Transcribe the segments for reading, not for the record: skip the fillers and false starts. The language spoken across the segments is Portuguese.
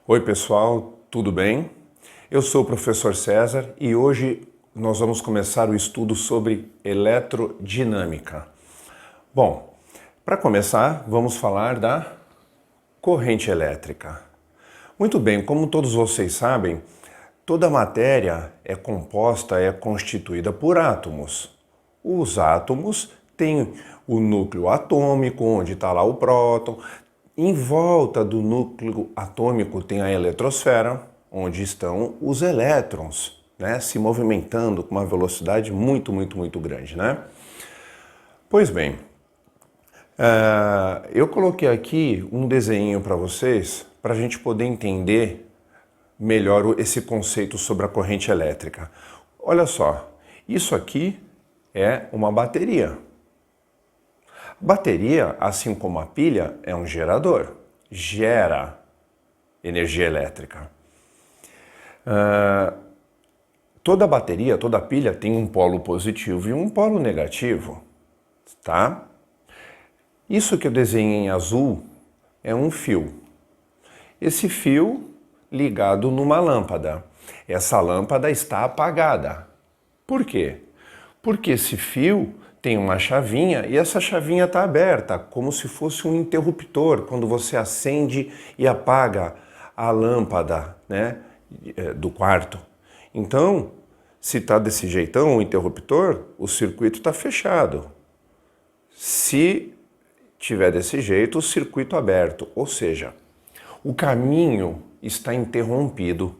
Oi pessoal, tudo bem? Eu sou o professor César e hoje nós vamos começar o estudo sobre eletrodinâmica. Bom, para começar, vamos falar da corrente elétrica. Muito bem, como todos vocês sabem, toda matéria é composta, é constituída por átomos. Os átomos têm o núcleo atômico, onde está lá o próton. Em volta do núcleo atômico tem a eletrosfera, onde estão os elétrons, né, se movimentando com uma velocidade muito grande, né? Pois bem, eu coloquei aqui um desenho para vocês, para a gente poder entender melhor esse conceito sobre a corrente elétrica. Olha só, isso aqui é uma bateria. Bateria, assim como a pilha, é um gerador, gera energia elétrica. Toda bateria, toda pilha tem um polo positivo e um polo negativo, tá? Isso que eu desenhei em azul é um fio. Esse fio ligado numa lâmpada. Essa lâmpada está apagada. Por quê? Porque esse fio tem uma chavinha e essa chavinha está aberta, como se fosse um interruptor, quando você acende e apaga a lâmpada, né, do quarto. Então, se está desse jeitão o interruptor, o circuito está fechado. Se tiver desse jeito, o circuito aberto, ou seja, o caminho está interrompido.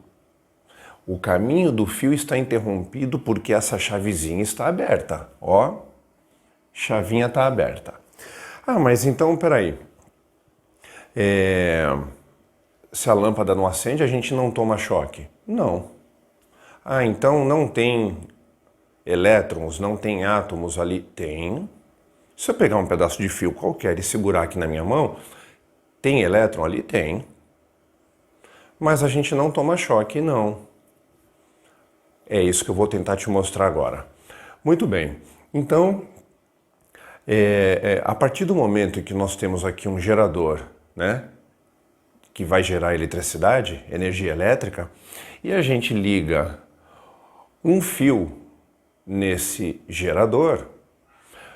O caminho do fio está interrompido porque essa chavezinha está aberta, ó. Chavinha está aberta. Ah, mas então, peraí. Se a lâmpada não acende, a gente não toma choque? Não. Ah, então não tem elétrons, não tem átomos ali? Tem. Se eu pegar um pedaço de fio qualquer e segurar aqui na minha mão, tem elétron ali? Tem. Mas a gente não toma choque, não. É isso que eu vou tentar te mostrar agora. Muito bem. Então, a partir do momento em que nós temos aqui um gerador, né, que vai gerar eletricidade, energia elétrica, e a gente liga um fio nesse gerador,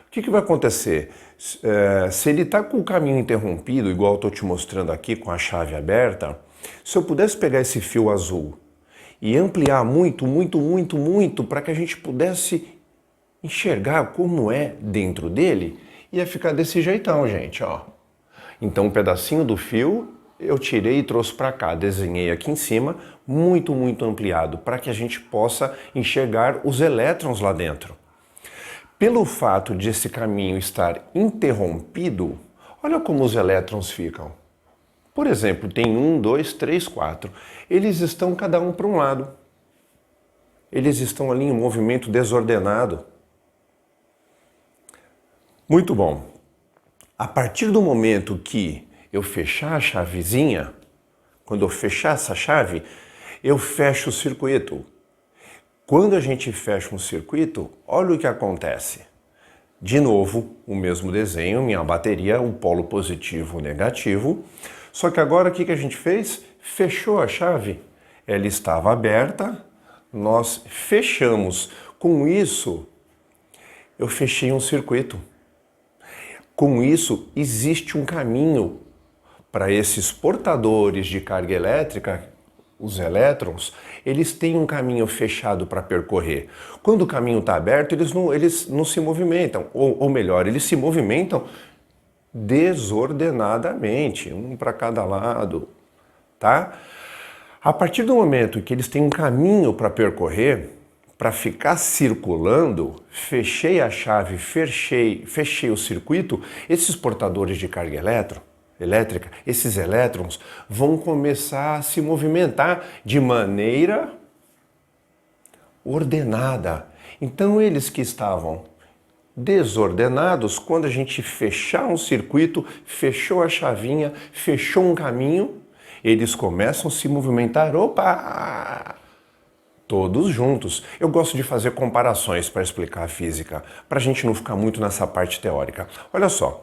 o que vai acontecer? Se ele está com o caminho interrompido, igual eu estou te mostrando aqui com a chave aberta, se eu pudesse pegar esse fio azul e ampliar muito, para que a gente pudesse enxergar como é dentro dele, ia ficar desse jeitão, gente, ó. Então um pedacinho do fio eu tirei e trouxe para cá, desenhei aqui em cima, muito ampliado, para que a gente possa enxergar os elétrons lá dentro. Pelo fato de esse caminho estar interrompido, olha como os elétrons ficam. Por exemplo, tem 1, 2, 3, 4. Eles estão cada um para um lado. Eles estão ali em movimento desordenado. Muito bom. A partir do momento que eu fechar a chavezinha, quando eu fechar essa chave, eu fecho o circuito. Quando a gente fecha um circuito, olha o que acontece. De novo, o mesmo desenho, minha bateria, o polo positivo e negativo. Só que agora o que a gente fez? Fechou a chave. Ela estava aberta, nós fechamos. Com isso, eu fechei um circuito. Com isso, existe um caminho para esses portadores de carga elétrica, os elétrons, eles têm um caminho fechado para percorrer. Quando o caminho está aberto, eles não se movimentam, ou melhor, eles se movimentam desordenadamente, um para cada lado, tá? A partir do momento que eles têm um caminho para percorrer, para ficar circulando, fechei a chave, fechei o circuito, esses portadores de carga elétrica, esses elétrons vão começar a se movimentar de maneira ordenada. Então eles que estavam desordenados, quando a gente fechar um circuito, fechou a chavinha, fechou um caminho, eles começam a se movimentar, opa! Todos juntos. Eu gosto de fazer comparações para explicar a física, para a gente não ficar muito nessa parte teórica. Olha só,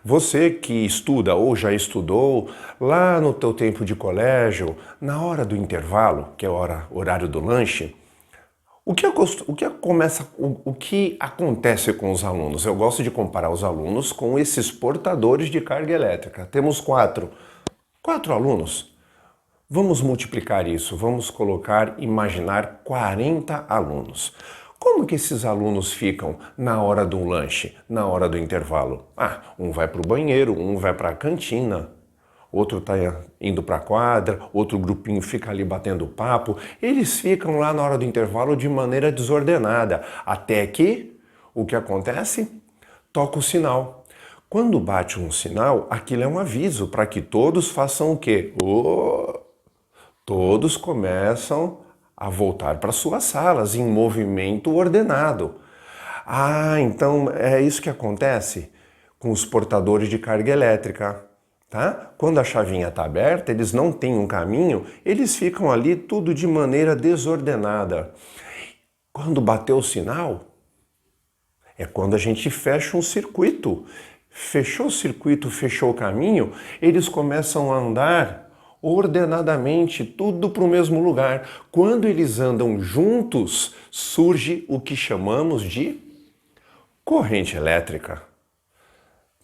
Você que estuda ou já estudou lá no teu tempo de colégio, na hora do intervalo, que é o horário do lanche, o que acontece com os alunos? Eu gosto de comparar os alunos com esses portadores de carga elétrica. Temos quatro alunos. Vamos multiplicar isso, vamos imaginar 40 alunos. Como que esses alunos ficam na hora do lanche, na hora do intervalo? Um vai para o banheiro, um vai para a cantina, outro está indo para a quadra, outro grupinho fica ali batendo papo. Eles ficam lá na hora do intervalo de maneira desordenada, até que, o que acontece? Toca o sinal. Quando bate um sinal, aquilo é um aviso para que todos façam o quê? Todos começam a voltar para suas salas em movimento ordenado. Então é isso que acontece com os portadores de carga elétrica, tá? Quando a chavinha está aberta, eles não têm um caminho, eles ficam ali tudo de maneira desordenada. Quando bateu o sinal, é quando a gente fecha um circuito. Fechou o circuito, fechou o caminho, eles começam a andar ordenadamente, tudo para o mesmo lugar. Quando eles andam juntos, surge o que chamamos de corrente elétrica,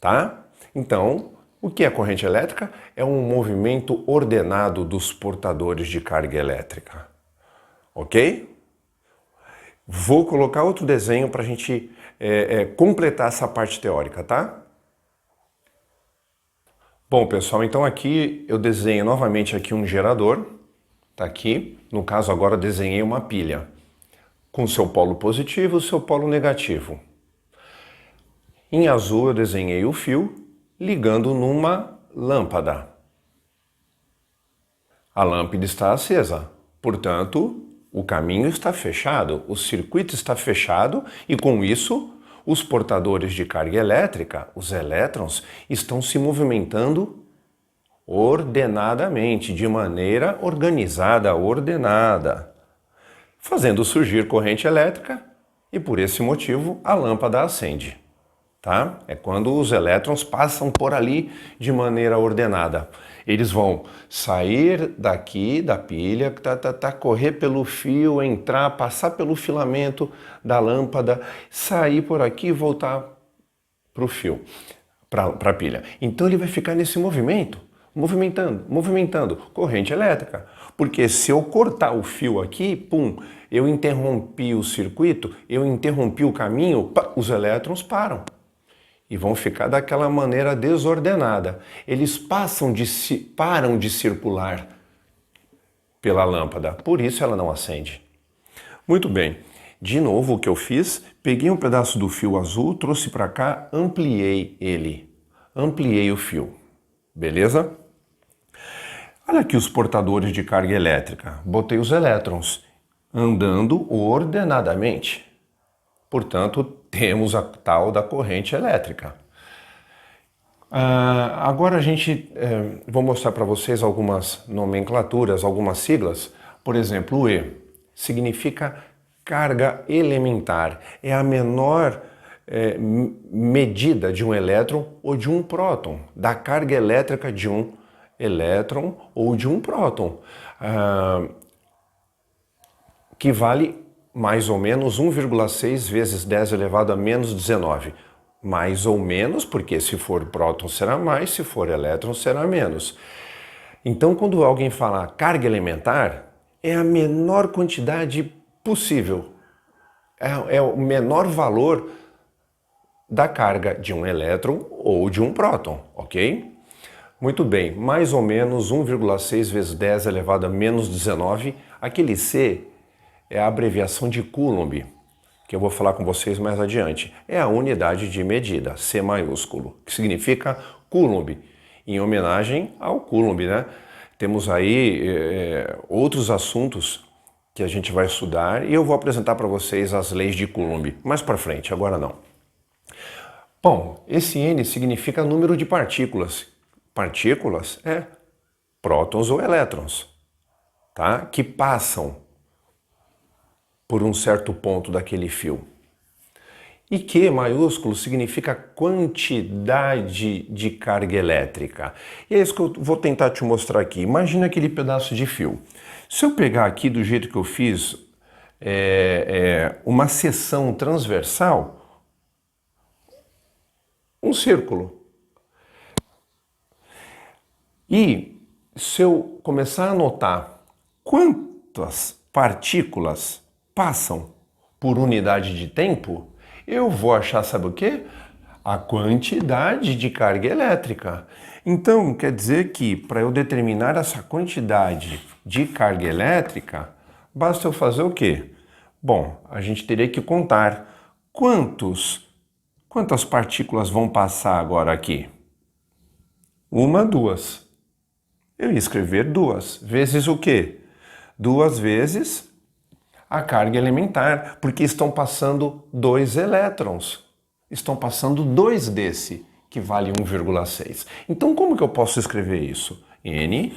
tá? Então, o que é corrente elétrica? É um movimento ordenado dos portadores de carga elétrica, ok? Vou colocar outro desenho para a gente completar essa parte teórica, tá? Bom, pessoal, então aqui eu desenho novamente aqui um gerador, tá aqui. No caso agora eu desenhei uma pilha com seu polo positivo e seu polo negativo. Em azul eu desenhei o fio ligando numa lâmpada. A lâmpada está acesa, portanto, o caminho está fechado, o circuito está fechado e com isso os portadores de carga elétrica, os elétrons, estão se movimentando ordenadamente, de maneira organizada, ordenada, fazendo surgir corrente elétrica e por esse motivo a lâmpada acende. Tá? É quando os elétrons passam por ali de maneira ordenada. Eles vão sair daqui da pilha, correr pelo fio, entrar, passar pelo filamento da lâmpada, sair por aqui e voltar para o fio, para a pilha. Então ele vai ficar nesse movimento, movimentando, corrente elétrica. Porque se eu cortar o fio aqui, eu interrompi o circuito, eu interrompi o caminho, os elétrons param. E vão ficar daquela maneira desordenada. Eles param de circular pela lâmpada, por isso ela não acende. Muito bem, de novo o que eu fiz, peguei um pedaço do fio azul, trouxe para cá, ampliei o fio, beleza? Olha aqui os portadores de carga elétrica, botei os elétrons andando ordenadamente. Portanto, temos a tal da corrente elétrica. Agora vou mostrar para vocês algumas nomenclaturas, algumas siglas. Por exemplo, o E significa carga elementar. É a menor medida de um elétron ou de um próton, da carga elétrica de um elétron ou de um próton, que vale mais ou menos 1,6 vezes 10 elevado a menos 19. Mais ou menos, porque se for próton será mais, se for elétron será menos. Então, quando alguém fala carga elementar, é a menor quantidade possível. É o menor valor da carga de um elétron ou de um próton, ok? Muito bem, mais ou menos 1,6 vezes 10 elevado a menos 19. Aquele C é a abreviação de Coulomb, que eu vou falar com vocês mais adiante. É a unidade de medida, C maiúsculo, que significa Coulomb, em homenagem ao Coulomb, né? Temos aí outros assuntos que a gente vai estudar e eu vou apresentar para vocês as leis de Coulomb mais para frente, agora não. Bom, esse N significa número de partículas. Partículas é prótons ou elétrons, tá? Que passam por um certo ponto daquele fio. E Q maiúsculo significa quantidade de carga elétrica. E é isso que eu vou tentar te mostrar aqui. Imagina aquele pedaço de fio. Se eu pegar aqui do jeito que eu fiz, uma seção transversal, um círculo. E se eu começar a notar quantas partículas passam por unidade de tempo, eu vou achar, sabe o quê? A quantidade de carga elétrica. Então, quer dizer que para eu determinar essa quantidade de carga elétrica, basta eu fazer o quê? Bom, a gente teria que contar quantas partículas vão passar agora aqui? Uma, duas. Eu ia escrever 2 vezes o quê? 2 vezes a carga elementar, porque estão passando 2 elétrons. Estão passando 2 desse, que vale 1,6. Então, como que eu posso escrever isso? N,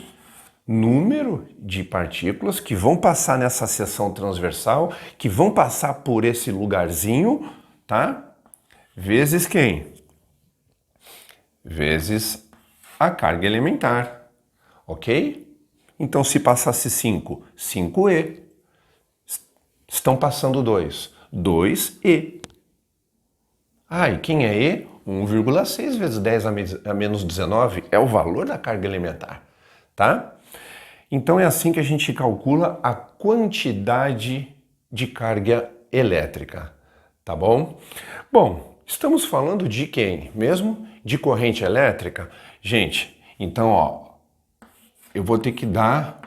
número de partículas que vão passar nessa seção transversal, que vão passar por esse lugarzinho, tá? Vezes quem? Vezes a carga elementar, ok? Então, se passasse 5, 5e. Estão passando 2. 2e. E quem é e? 1,6 vezes 10 a menos 19 é o valor da carga elementar, tá? Então é assim que a gente calcula a quantidade de carga elétrica, tá bom? Bom, estamos falando de quem mesmo? De corrente elétrica? Gente, então, eu vou ter que dar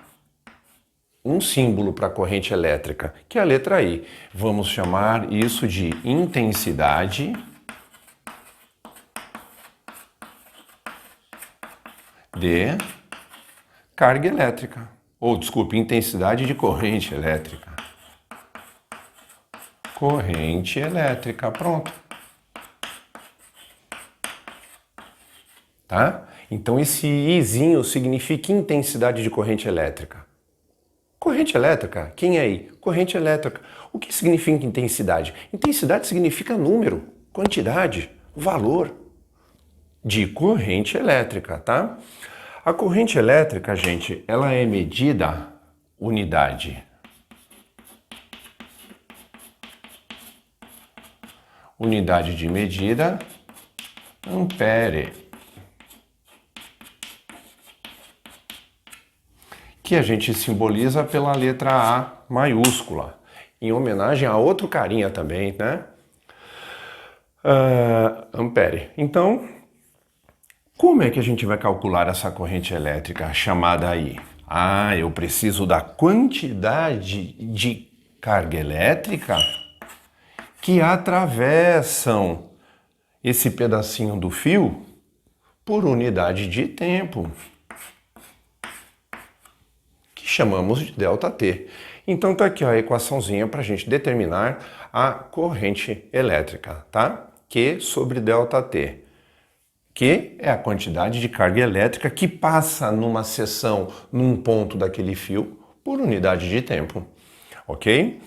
um símbolo para a corrente elétrica, que é a letra I. Vamos chamar isso de intensidade de carga elétrica. Ou, desculpe, intensidade de corrente elétrica. Corrente elétrica, pronto. Tá? Então esse Izinho significa intensidade de corrente elétrica. Corrente elétrica, quem é I? Corrente elétrica. O que significa intensidade? Intensidade significa número, quantidade, valor de corrente elétrica, tá? A corrente elétrica, gente, ela é medida unidade. Unidade de medida, ampere. Que a gente simboliza pela letra A maiúscula, em homenagem a outro carinha também, né? Ampere. Então, como é que a gente vai calcular essa corrente elétrica chamada aí? Eu preciso da quantidade de carga elétrica que atravessam esse pedacinho do fio por unidade de tempo, que chamamos de ΔT. Então tá aqui a equaçãozinha para a gente determinar a corrente elétrica, tá? Q sobre ΔT. Q é a quantidade de carga elétrica que passa numa seção, num ponto daquele fio, por unidade de tempo, ok?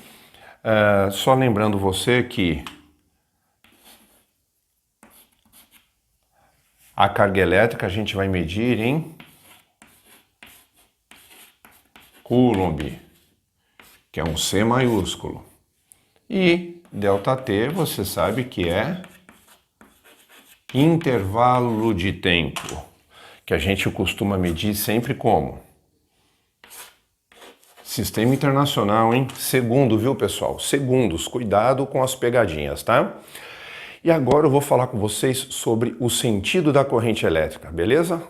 Só lembrando você que a carga elétrica a gente vai medir em Coulomb, que é um C maiúsculo. E ΔT você sabe que é intervalo de tempo, que a gente costuma medir sempre como? Sistema internacional, hein? Segundo, viu, pessoal? Segundos, cuidado com as pegadinhas, tá? E agora eu vou falar com vocês sobre o sentido da corrente elétrica, beleza?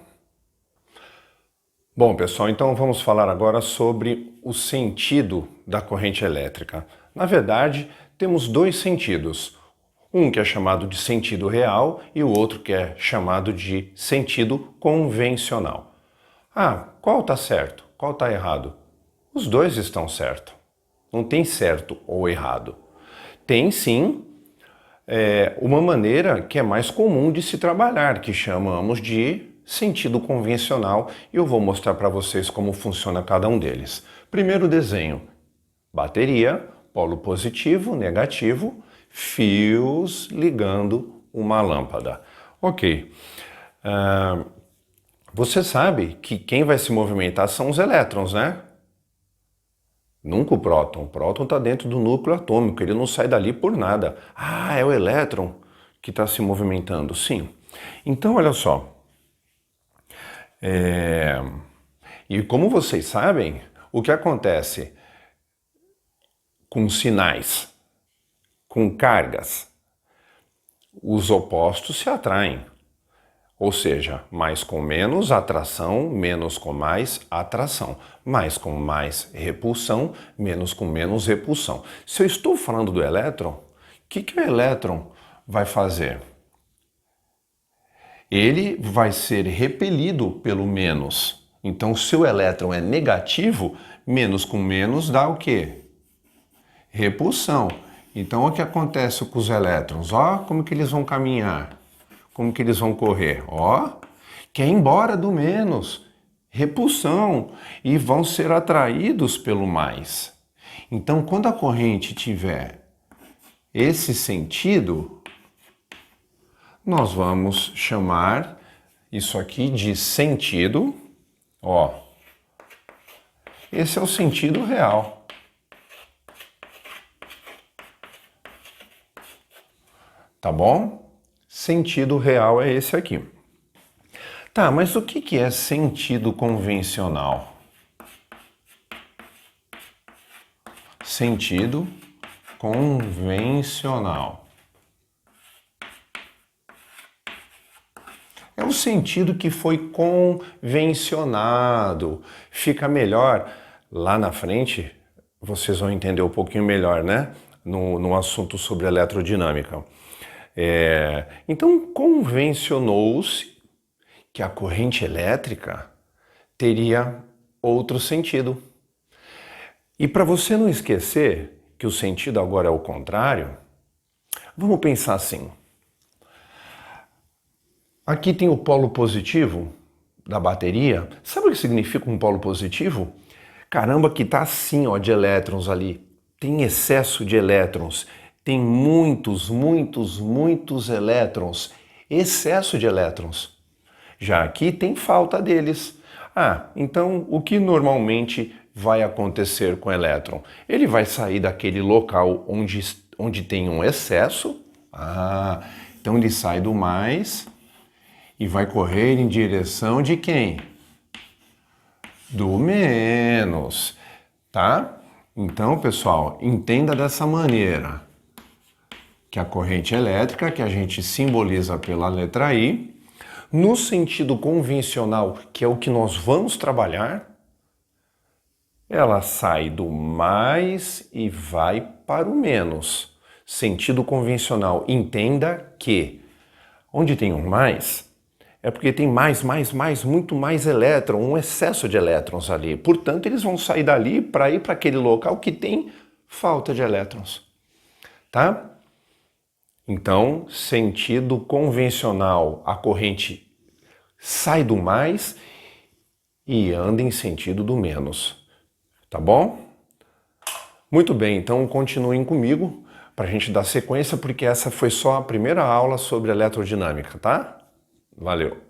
Bom, pessoal, então vamos falar agora sobre o sentido da corrente elétrica. Na verdade, temos 2 sentidos. Um que é chamado de sentido real e o outro que é chamado de sentido convencional. Qual está certo? Qual está errado? Os 2 estão certos. Não tem certo ou errado. Tem sim uma maneira que é mais comum de se trabalhar, que chamamos de sentido convencional, e eu vou mostrar para vocês como funciona cada um deles. Primeiro desenho, bateria, polo positivo, negativo, fios ligando uma lâmpada. Ok. Você sabe que quem vai se movimentar são os elétrons, né? Nunca o próton. O próton está dentro do núcleo atômico, ele não sai dali por nada. Ah, é o elétron que está se movimentando, sim. Então, olha só. E como vocês sabem, o que acontece com sinais, com cargas? Os opostos se atraem. Ou seja, mais com menos atração, menos com mais atração. Mais com mais repulsão, menos com menos repulsão. Se eu estou falando do elétron, o que o elétron vai fazer? Ele vai ser repelido pelo menos. Então, se o elétron é negativo, menos com menos dá o quê? Repulsão. Então, o que acontece com os elétrons? Ó, como que eles vão caminhar? Como que eles vão correr? Ó, quer ir embora do menos, repulsão, e vão ser atraídos pelo mais. Então, quando a corrente tiver esse sentido, nós vamos chamar isso aqui de sentido, ó. Esse é o sentido real. Tá bom? Sentido real é esse aqui. Tá, mas o que é sentido convencional? Sentido convencional. É o sentido que foi convencionado. Fica melhor lá na frente, vocês vão entender um pouquinho melhor, né? No assunto sobre eletrodinâmica. Então, convencionou-se que a corrente elétrica teria outro sentido. E para você não esquecer que o sentido agora é o contrário, vamos pensar assim. Aqui tem o polo positivo da bateria. Sabe o que significa um polo positivo? Caramba, que tá assim, ó, de elétrons ali. Tem excesso de elétrons. Tem muitos elétrons. Excesso de elétrons. Já aqui tem falta deles. Ah, então o que normalmente vai acontecer com o elétron? Ele vai sair daquele local onde tem um excesso. Ah, então ele sai do mais e vai correr em direção de quem? Do menos, tá? Então, pessoal, entenda dessa maneira que a corrente elétrica, que a gente simboliza pela letra I, no sentido convencional, que é o que nós vamos trabalhar, ela sai do mais e vai para o menos. Sentido convencional, entenda que onde tem um mais, é porque tem muito mais elétron, um excesso de elétrons ali. Portanto, eles vão sair dali para ir para aquele local que tem falta de elétrons. Tá? Então, sentido convencional, a corrente sai do mais e anda em sentido do menos. Tá bom? Muito bem, então continuem comigo para a gente dar sequência, porque essa foi só a primeira aula sobre eletrodinâmica, tá? Valeu!